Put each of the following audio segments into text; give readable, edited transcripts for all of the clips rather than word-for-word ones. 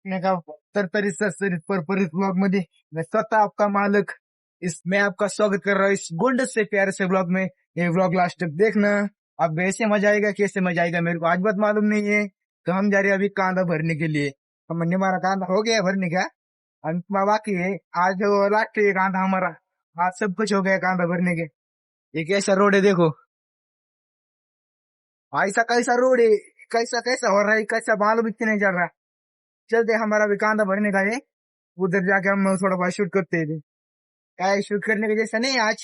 नहीं का तरतरी सरसरीत परपरित ब्लॉग मध्ये मैं स्वतः आपका मालिक मैं आपका स्वागत कर रहा हूँ इस गोल्डन से प्यारे से ब्लॉग में। ये ब्लॉग लास्ट तक देखना, आपको ऐसे मजा आएगा, कैसे मजा आएगा मेरे को आज बात मालूम नहीं है। तो हम जा रहे हैं अभी कांदा भरने के लिए। हमने हमारा कांदा हो गया भरने का, बाकी है आज लास्ट है कांदा हमारा। आज सब कुछ हो गया कांदा भरने के। ये कैसा रोड है देखो, ऐसा कैसा रोड है, कैसा कैसा हो रहा है, कैसा मालूम इतने नहीं चल रहा। चलते हमारा भी कांदा भरने का है, उधर जाके हम थोड़ा बहुत शूट करते हैं। क्या शूट करने के जैसा नहीं आज,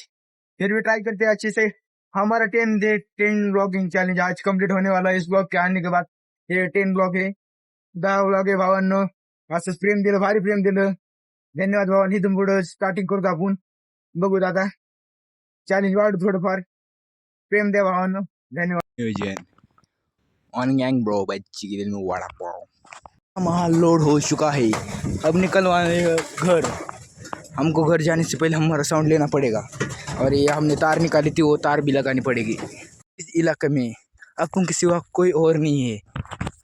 फिर भी ट्राई करते हैं अच्छे से। हमारा 10 ब्लॉगिंग चैलेंज आज कंप्लीट होने वाला है इस ब्लॉग के आने के बाद। ये 10 ब्लॉग है, 10 ब्लॉग आहे भावांनो। असं प्रेम दिलं, भारी प्रेम दिलं, धन्यवाद भावांनी। इथून पुढं स्टार्टिंग करू आपण, बघू आता चॅलेंज वाढू थोडंफार। प्रेम द्या भावांनो, धन्यवाद। नियोजन ऑन गैंग ब्रो बच्ची के दिल में वड़ा पाव माल लोड हो चुका है। अब निकलवाने घर, हमको घर जाने से पहले हमारा साउंड लेना पड़ेगा और ये हमने तार निकाली थी, वो तार भी लगानी पड़ेगी। इस इलाके में अपन के सिवा कोई और नहीं है,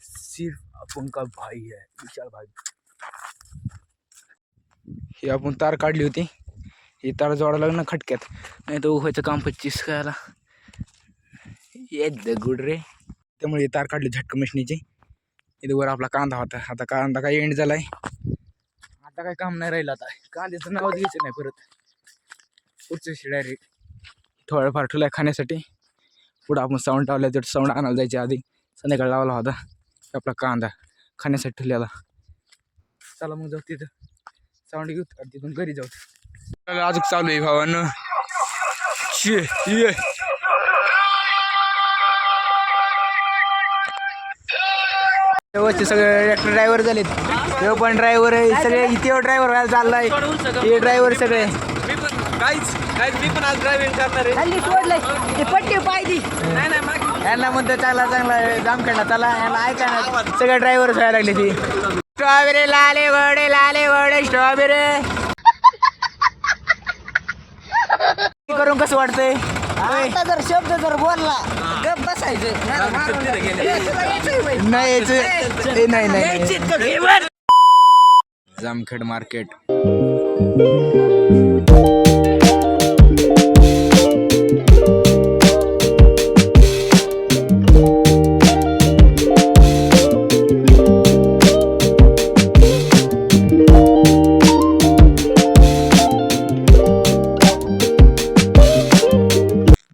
सिर्फ अपन का भाई है विशाल भाई। हे आपण तार काढली होती, ही तार जोडा लागणार खटक्यात, नाही तर व्हायचं काम 25 करायला। ये दगड रे, त्यामुळे तार काढली झटका मशनीची। इथे वर आपला कांदा होता, आता कांदा काय एंड झालाय, आता काय काम नाही राहिलं। आता कांद्याचं नावच घ्यायचं नाही परत, पुढचं डायरेक्ट थोडंफार ठुलाय खाण्यासाठी। पुढं आपण साऊंड लावला, तर साऊंड आणायला जायच्या आधी संध्याकाळी लावला होता आपला कांदा खाण्यासाठी ठेवलेला। चला मग जाऊ तिथं साऊंड घेऊ आणि तिथून घरी जाऊ। अजून चालू आहे भावानं, सगळे ट्रॅक्टर ड्रायव्हर झालेत, तो पण ड्रायव्हर आहे, सगळे इथे ड्रायव्हर व्हायला चाललाय, हे ड्रायव्हर सगळे। मी पण आज ड्रायव्हिंग करणार आहे। हल्ली सोडलंय ते पट्टी पाहिजे यांना म्हणतो चांगला चांगला जामखेडला चला, यांना ऐका ना, सगळे ड्रायव्हर व्हायला लागले ती। स्ट्रॉबेरी लाले वडे स्ट्रॉबेरी करून कसं वाटतंय? आता जर शब्द जर बोलला गप बसायचं नाही जामखेड मार्केट।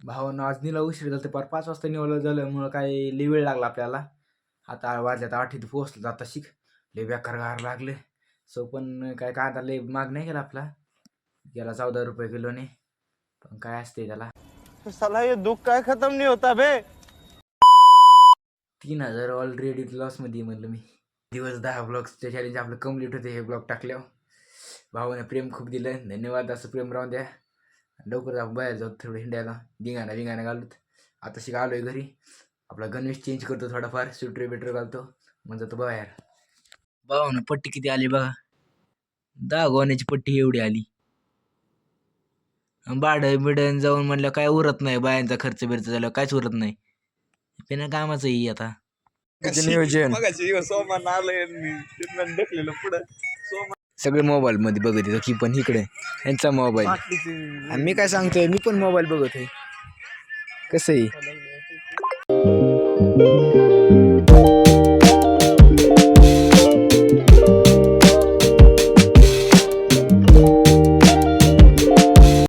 भावानं आज निला उशीर झाला, पार 5 वाजता निवडलं झाल्यामुळं काय लई वेळ लागला आपल्याला। आता वाजल्यात 8 इथं पोहोचलं, जाता शिक लय बेकार गार लागले। सो पण काय कांदा लय माग नाही गेला आपला, गेला 14 रुपये किलोने, पण काय असते त्याला। साला ये दुख काय खत्म नहीं होता बे। 3000 ऑलरेडी लॉस मध्ये म्हणलं मी। दिवस 10 ब्लॉग्सचे चॅलेंज आपलं कम्प्लीट होते हे ब्लॉग टाकल्यावर। भावाने प्रेम खूप दिलं, धन्यवाद। असं प्रेम राहून द्या, लवकर आपण बाहेर जाऊ थोडं हिंडायला, धिंगाणा घालत। आता शिका आलोय घरी, आपला गणवेश चेंज करतो थोडाफार, स्वेटर बिटर घालतो, मग जातो बाहेर। भावानं पट्टी किती आली बघा, 10 गोण्याची पट्टी एवढी आली। भाडं बिडन जाऊन म्हणलं काय उरत नाही, बायांचा खर्च बिर्च झाला काहीच उरत नाही, बिना कामाचं ही आता नियोजन। सोमान आलंय ढकलेलं पुढं, सगळे मोबाईल मध्ये बघत येतं की, पण इकडे यांचा मोबाईल आणि मी काय सांगतोय, मी पण मोबाईल बघत आहे कसं आहे।